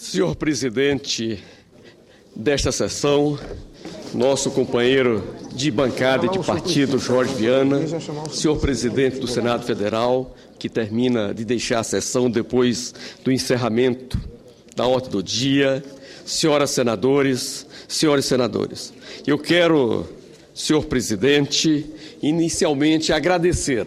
Senhor presidente desta sessão, nosso companheiro de bancada e de partido, Jorge Viana, senhor presidente do Senado Federal, que termina de deixar a sessão depois do encerramento da ordem do dia, senhoras senadores, senhores senadores. Eu quero, senhor presidente, inicialmente agradecer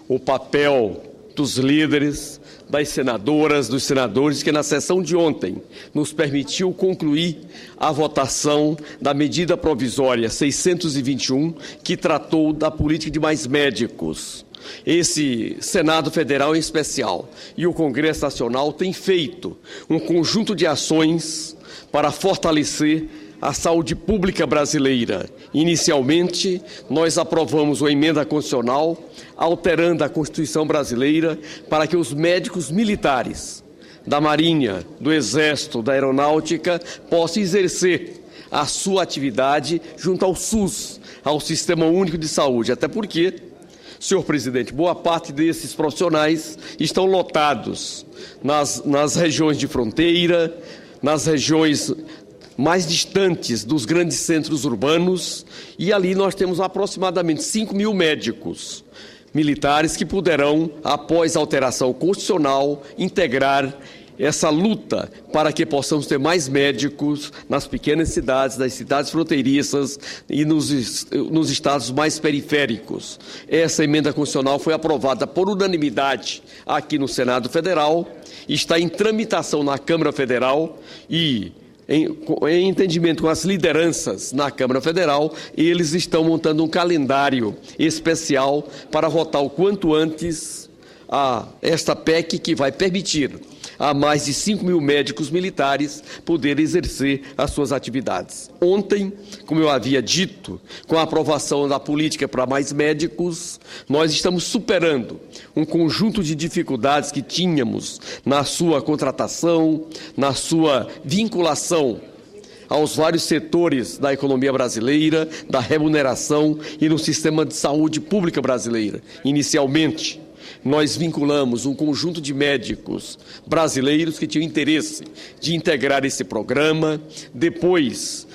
o papel dos líderes, das senadoras, dos senadores, que na sessão de ontem nos permitiu concluir a votação da medida provisória 621, que tratou da política de mais médicos. Esse Senado Federal em especial e o Congresso Nacional têm feito um conjunto de ações para fortalecer a saúde pública brasileira. Inicialmente, nós aprovamos uma emenda constitucional alterando a Constituição brasileira para que os médicos militares da Marinha, do Exército, da Aeronáutica possam exercer a sua atividade junto ao SUS, ao Sistema Único de Saúde. Até porque, senhor presidente, boa parte desses profissionais estão lotados nas regiões de fronteira, nas regiões mais distantes dos grandes centros urbanos, e ali nós temos aproximadamente 5 mil médicos militares que poderão, após a alteração constitucional, integrar essa luta para que possamos ter mais médicos nas pequenas cidades, nas cidades fronteiriças e nos estados mais periféricos. Essa emenda constitucional foi aprovada por unanimidade aqui no Senado Federal, está em tramitação na Câmara Federal e, em entendimento com as lideranças na Câmara Federal, eles estão montando um calendário especial para votar o quanto antes esta PEC que vai permitir a mais de 5 mil médicos militares poderem exercer as suas atividades. Ontem, como eu havia dito, com a aprovação da política para mais médicos, nós estamos superando um conjunto de dificuldades que tínhamos na sua contratação, na sua vinculação aos vários setores da economia brasileira, da remuneração e no sistema de saúde pública brasileira. Inicialmente, nós vinculamos um conjunto de médicos brasileiros que tinham interesse de integrar esse programa. Depois,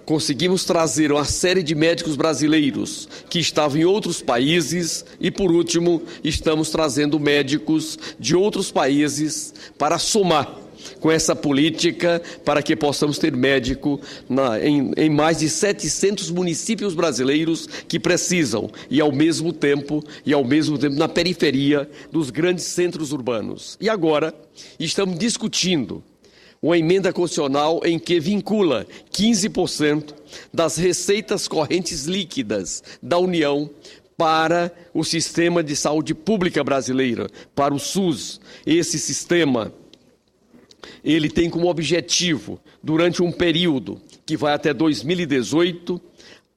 conseguimos trazer uma série de médicos brasileiros que estavam em outros países e, por último, estamos trazendo médicos de outros países para somar com essa política para que possamos ter médico em mais de 700 municípios brasileiros que precisam e ao mesmo tempo na periferia dos grandes centros urbanos. E agora estamos discutindo uma emenda constitucional em que vincula 15% das receitas correntes líquidas da União para o sistema de saúde pública brasileira, para o SUS. Esse sistema ele tem como objetivo, durante um período que vai até 2018,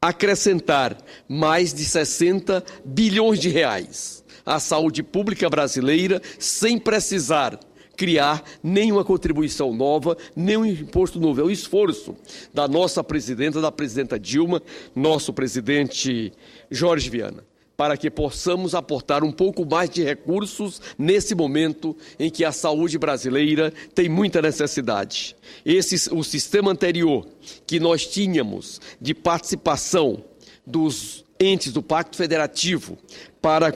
acrescentar mais de 60 bilhões de reais à saúde pública brasileira, sem precisar criar nenhuma contribuição nova, nenhum imposto novo. É o esforço da nossa presidenta, da presidenta Dilma, nosso presidente Jorge Viana, para que possamos aportar um pouco mais de recursos nesse momento em que a saúde brasileira tem muita necessidade. O sistema anterior que nós tínhamos de participação dos entes do Pacto Federativo para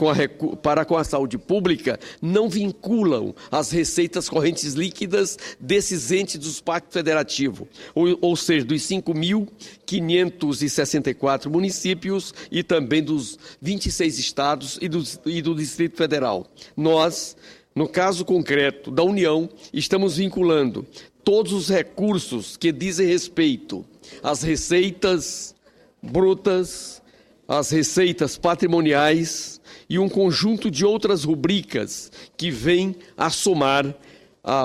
com a saúde pública não vinculam as receitas correntes líquidas desses entes do Pacto Federativo, ou seja, dos 5.564 municípios e também dos 26 estados e do Distrito Federal. Nós, no caso concreto da União, estamos vinculando todos os recursos que dizem respeito às receitas brutas, as receitas patrimoniais e um conjunto de outras rubricas que vêm a somar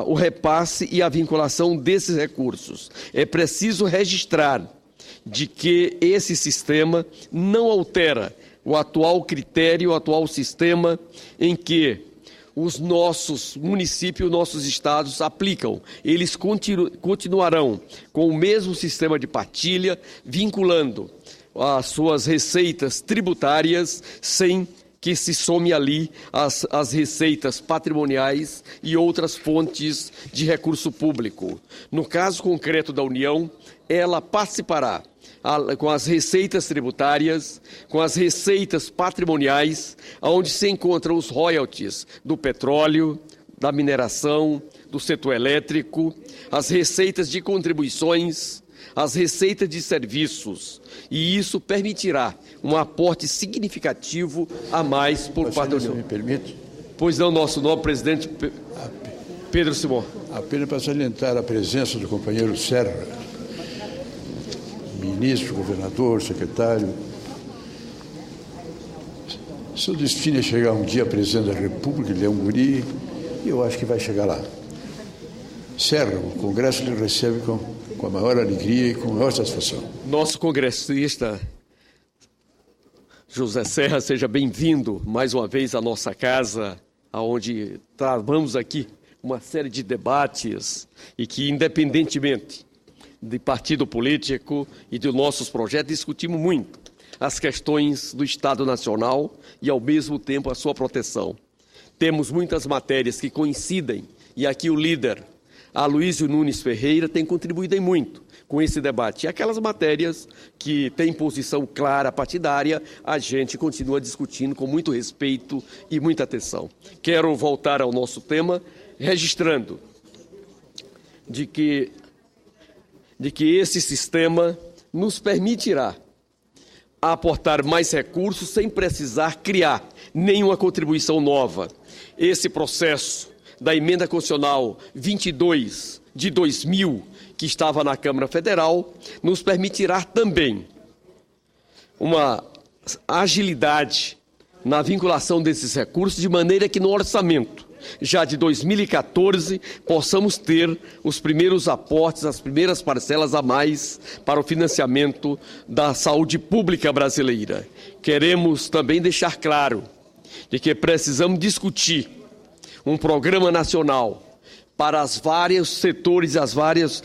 o repasse e a vinculação desses recursos. É preciso registrar de que esse sistema não altera o atual critério, o atual sistema em que os nossos municípios, nossos estados aplicam. Eles continuarão com o mesmo sistema de partilha, vinculando as suas receitas tributárias sem que se some ali as receitas patrimoniais e outras fontes de recurso público. No caso concreto da União, ela participará com as receitas tributárias, com as receitas patrimoniais, onde se encontram os royalties do petróleo, da mineração, do setor elétrico, as receitas de contribuições, as receitas de serviços, e isso permitirá um aporte significativo a mais por parte do senhor. Me permite? Pois não, nosso nobre presidente Pedro Simão. Apenas para salientar a presença do companheiro Serra, ministro, governador, secretário. Seu destino é chegar um dia presidente da República, ele é um guri, e eu acho que vai chegar lá. Serra, o Congresso lhe recebe com a maior alegria e com a maior satisfação. Nosso congressista José Serra, seja bem-vindo mais uma vez à nossa casa, onde travamos aqui uma série de debates e que, independentemente de partido político e de nossos projetos, discutimos muito as questões do Estado Nacional e, ao mesmo tempo, a sua proteção. Temos muitas matérias que coincidem e aqui o líder, Aloysio Nunes Ferreira, tem contribuído em muito com esse debate. E aquelas matérias que têm posição clara partidária, a gente continua discutindo com muito respeito e muita atenção. Quero voltar ao nosso tema, registrando de que esse sistema nos permitirá aportar mais recursos sem precisar criar nenhuma contribuição nova. Esse processo da Emenda Constitucional 22 de 2000, que estava na Câmara Federal, nos permitirá também uma agilidade na vinculação desses recursos, de maneira que no orçamento já de 2014 possamos ter os primeiros aportes, as primeiras parcelas a mais para o financiamento da saúde pública brasileira. Queremos também deixar claro de que precisamos discutir um programa nacional para os vários setores e os vários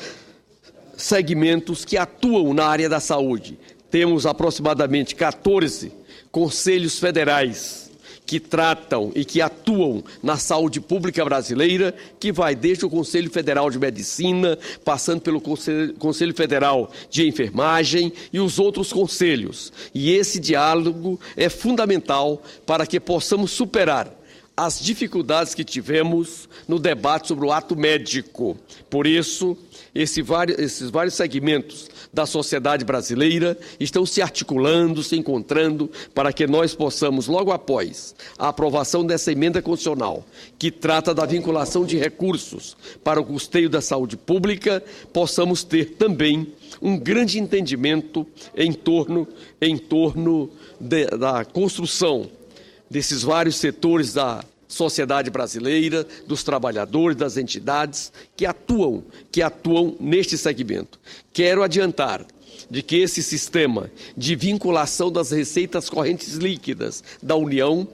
segmentos que atuam na área da saúde. Temos aproximadamente 14 conselhos federais que tratam e que atuam na saúde pública brasileira, que vai desde o Conselho Federal de Medicina, passando pelo Conselho Federal de Enfermagem e os outros conselhos. E esse diálogo é fundamental para que possamos superar as dificuldades que tivemos no debate sobre o ato médico. Por isso, esses vários segmentos da sociedade brasileira estão se articulando, se encontrando, para que nós possamos, logo após a aprovação dessa emenda constitucional, que trata da vinculação de recursos para o custeio da saúde pública, possamos ter também um grande entendimento em torno da construção desses vários setores da sociedade brasileira, dos trabalhadores, das entidades que atuam neste segmento. Quero adiantar de que esse sistema de vinculação das receitas correntes líquidas da União,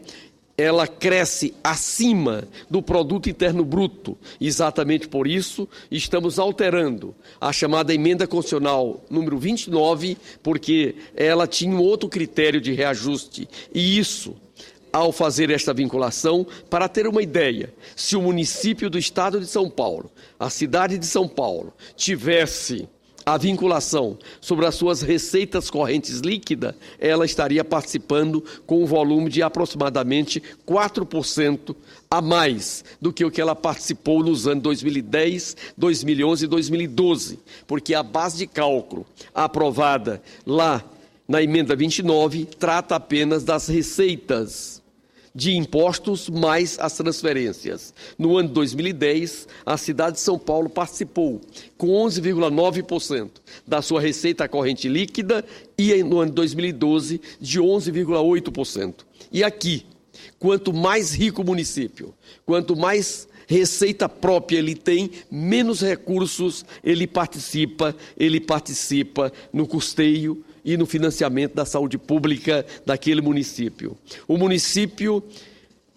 ela cresce acima do Produto Interno Bruto. Exatamente por isso, estamos alterando a chamada Emenda Constitucional número 29, porque ela tinha um outro critério de reajuste. E isso, ao fazer esta vinculação, para ter uma ideia, se o município do estado de São Paulo, a cidade de São Paulo, tivesse a vinculação sobre as suas receitas correntes líquidas, ela estaria participando com um volume de aproximadamente 4% a mais do que o que ela participou nos anos 2010, 2011 e 2012, porque a base de cálculo aprovada lá na emenda 29 trata apenas das receitas de impostos mais as transferências. No ano de 2010, a cidade de São Paulo participou com 11,9% da sua receita corrente líquida e no ano de 2012 de 11,8%. E aqui, quanto mais rico o município, quanto mais receita própria ele tem, menos recursos ele participa no custeio e no financiamento da saúde pública daquele município. O município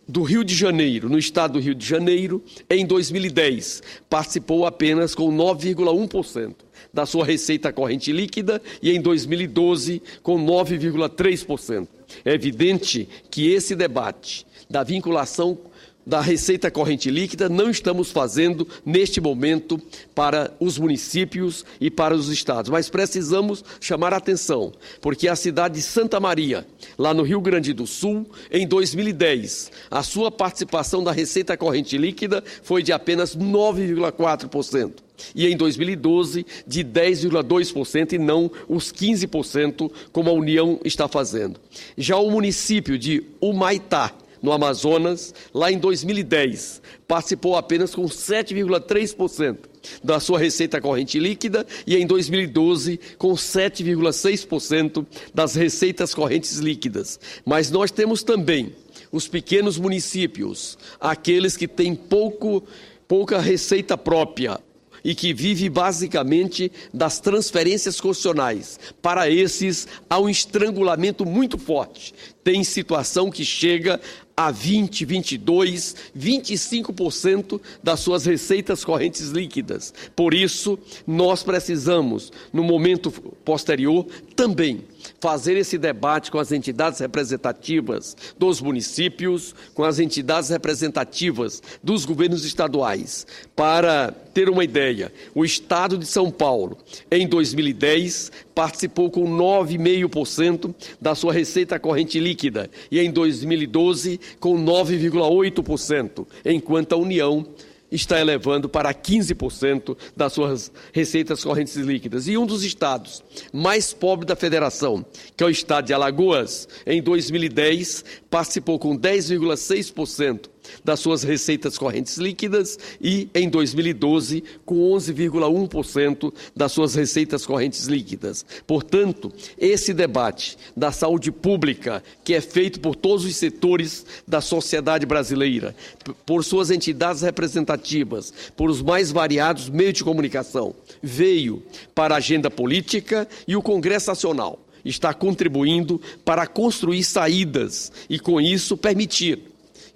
do Rio de Janeiro, no estado do Rio de Janeiro, em 2010, participou apenas com 9,1% da sua receita corrente líquida e em 2012 com 9,3%. É evidente que esse debate da vinculação da receita corrente líquida não estamos fazendo neste momento para os municípios e para os estados, mas precisamos chamar a atenção, porque a cidade de Santa Maria, lá no Rio Grande do Sul, em 2010, a sua participação da receita corrente líquida foi de apenas 9,4%. E em 2012, de 10,2% e não os 15%, como a União está fazendo. Já o município de Humaitá, no Amazonas, lá em 2010, participou apenas com 7,3% da sua receita corrente líquida e em 2012 com 7,6% das receitas correntes líquidas. Mas nós temos também os pequenos municípios, aqueles que têm pouca receita própria e que vive basicamente das transferências constitucionais. Para esses, há um estrangulamento muito forte. Tem situação que chega a 20%, 22%, 25% das suas receitas correntes líquidas. Por isso, nós precisamos, no momento posterior, também fazer esse debate com as entidades representativas dos municípios, com as entidades representativas dos governos estaduais. Para ter uma ideia, o Estado de São Paulo, em 2010, participou com 9,5% da sua receita corrente líquida e em 2012 com 9,8%, enquanto a União está elevando para 15% das suas receitas correntes líquidas. E um dos estados mais pobres da federação, que é o estado de Alagoas, em 2010 participou com 10,6% das suas receitas correntes líquidas e, em 2012, com 11,1% das suas receitas correntes líquidas. Portanto, esse debate da saúde pública, que é feito por todos os setores da sociedade brasileira, por suas entidades representativas, por os mais variados meios de comunicação, veio para a agenda política e o Congresso Nacional está contribuindo para construir saídas e, com isso, permitir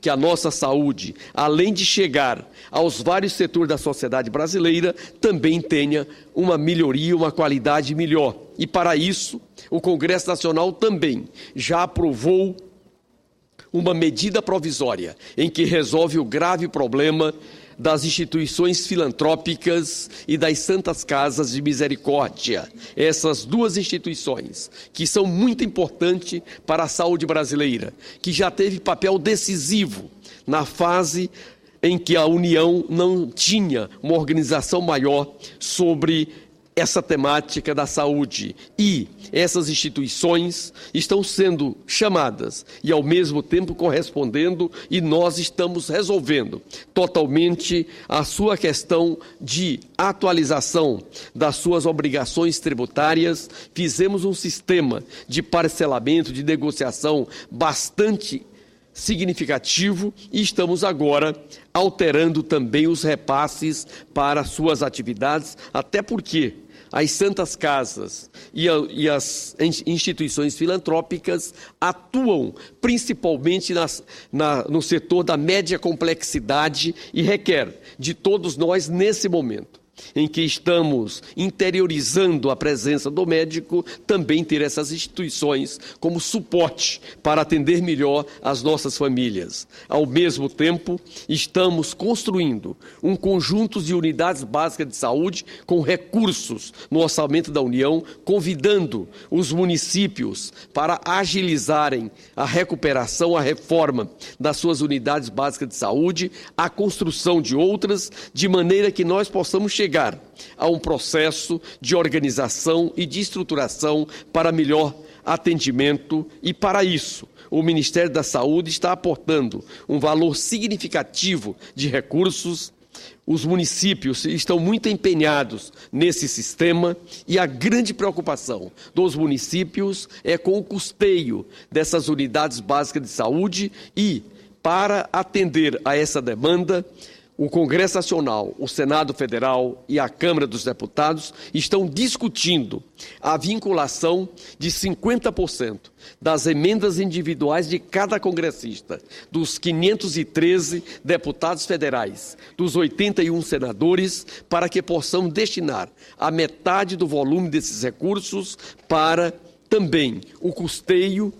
que a nossa saúde, além de chegar aos vários setores da sociedade brasileira, também tenha uma melhoria, uma qualidade melhor. E, para isso, o Congresso Nacional também já aprovou uma medida provisória em que resolve o grave problema das instituições filantrópicas e das Santas Casas de Misericórdia. Essas duas instituições, que são muito importantes para a saúde brasileira, que já teve papel decisivo na fase em que a União não tinha uma organização maior sobre essa temática da saúde. E essas instituições estão sendo chamadas e, ao mesmo tempo, correspondendo, e nós estamos resolvendo totalmente a sua questão de atualização das suas obrigações tributárias. Fizemos um sistema de parcelamento, de negociação bastante significativo e estamos agora alterando também os repasses para suas atividades, até porque as Santas Casas e as instituições filantrópicas atuam principalmente no setor da média complexidade e requer de todos nós, nesse momento em que estamos interiorizando a presença do médico, também ter essas instituições como suporte para atender melhor as nossas famílias. Ao mesmo tempo, estamos construindo um conjunto de unidades básicas de saúde com recursos no orçamento da União, convidando os municípios para agilizarem a recuperação, a reforma das suas unidades básicas de saúde, a construção de outras, de maneira que nós possamos chegar a um processo de organização e de estruturação para melhor atendimento e, para isso, o Ministério da Saúde está aportando um valor significativo de recursos. Os municípios estão muito empenhados nesse sistema e a grande preocupação dos municípios é com o custeio dessas unidades básicas de saúde e, para atender a essa demanda, o Congresso Nacional, o Senado Federal e a Câmara dos Deputados estão discutindo a vinculação de 50% das emendas individuais de cada congressista, dos 513 deputados federais, dos 81 senadores, para que possamos destinar a metade do volume desses recursos para também o custeio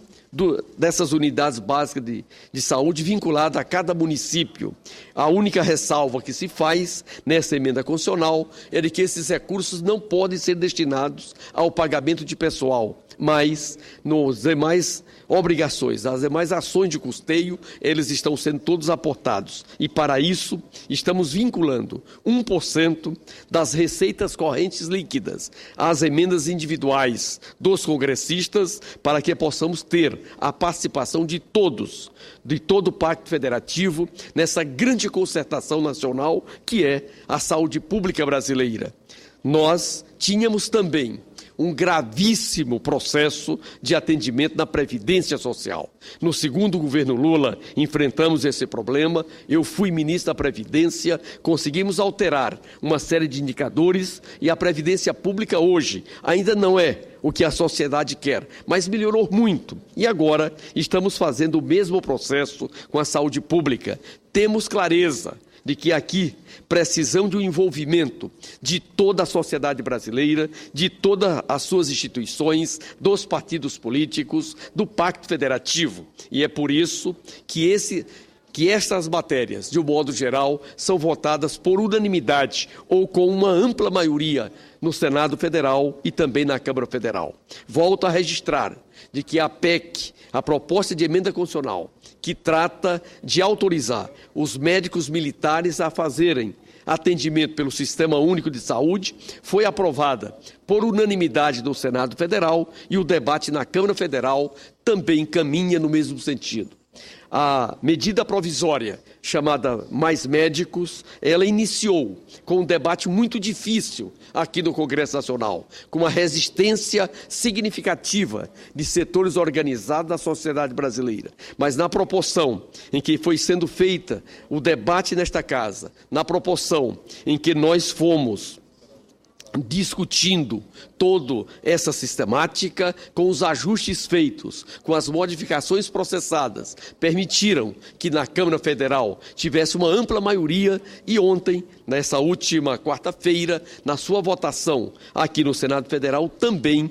dessas unidades básicas de saúde vinculada a cada município. A única ressalva que se faz nessa emenda constitucional é de que esses recursos não podem ser destinados ao pagamento de pessoal, mas nos demais obrigações, as demais ações de custeio, eles estão sendo todos aportados. E para isso, estamos vinculando 1% das receitas correntes líquidas às emendas individuais dos congressistas, para que possamos ter a participação de todos, de todo o Pacto Federativo, nessa grande concertação nacional que é a saúde pública brasileira. Nós tínhamos também um gravíssimo processo de atendimento na Previdência Social. No segundo governo Lula, enfrentamos esse problema. Eu fui ministro da Previdência, conseguimos alterar uma série de indicadores e a Previdência Pública hoje ainda não é o que a sociedade quer, mas melhorou muito. E agora estamos fazendo o mesmo processo com a saúde pública. Temos clareza de que aqui precisamos de um envolvimento de toda a sociedade brasileira, de todas as suas instituições, dos partidos políticos, do Pacto Federativo. E é por isso que estas matérias, de um modo geral, são votadas por unanimidade ou com uma ampla maioria no Senado Federal e também na Câmara Federal. Volto a registrar de que a PEC, a proposta de emenda constitucional, que trata de autorizar os médicos militares a fazerem atendimento pelo Sistema Único de Saúde, foi aprovada por unanimidade no Senado Federal e o debate na Câmara Federal também caminha no mesmo sentido. A medida provisória, chamada Mais Médicos, ela iniciou com um debate muito difícil aqui no Congresso Nacional, com uma resistência significativa de setores organizados da sociedade brasileira. Mas na proporção em que foi sendo feita o debate nesta casa, na proporção em que nós fomos discutindo toda essa sistemática, com os ajustes feitos, com as modificações processadas, permitiram que na Câmara Federal tivesse uma ampla maioria e ontem, nessa última quarta-feira, na sua votação aqui no Senado Federal, também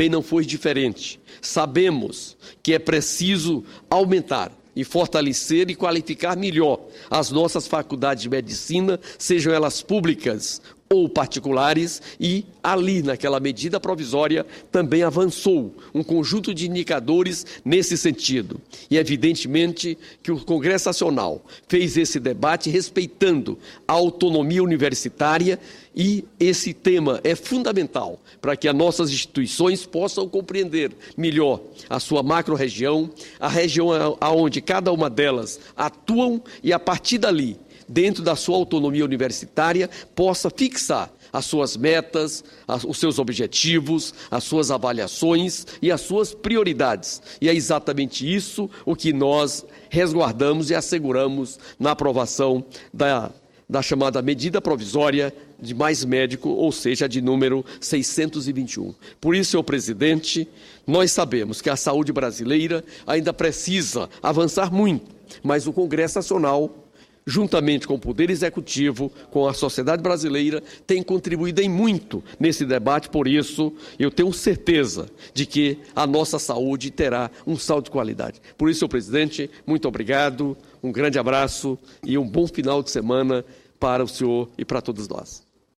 não foi diferente. Sabemos que é preciso aumentar e fortalecer e qualificar melhor as nossas faculdades de medicina, sejam elas públicas ou particulares, e ali, naquela medida provisória, também avançou um conjunto de indicadores nesse sentido. E, evidentemente, que o Congresso Nacional fez esse debate respeitando a autonomia universitária, e esse tema é fundamental para que as nossas instituições possam compreender melhor a sua macro-região, a região onde cada uma delas atuam, e, a partir dali, dentro da sua autonomia universitária, possa fixar as suas metas, os seus objetivos, as suas avaliações e as suas prioridades. E é exatamente isso o que nós resguardamos e asseguramos na aprovação da chamada medida provisória de Mais Médico, ou seja, de número 621. Por isso, senhor presidente, nós sabemos que a saúde brasileira ainda precisa avançar muito, mas o Congresso Nacional, juntamente com o Poder Executivo, com a sociedade brasileira, tem contribuído em muito nesse debate. Por isso, eu tenho certeza de que a nossa saúde terá um salto de qualidade. Por isso, senhor presidente, muito obrigado, um grande abraço e um bom final de semana para o senhor e para todos nós.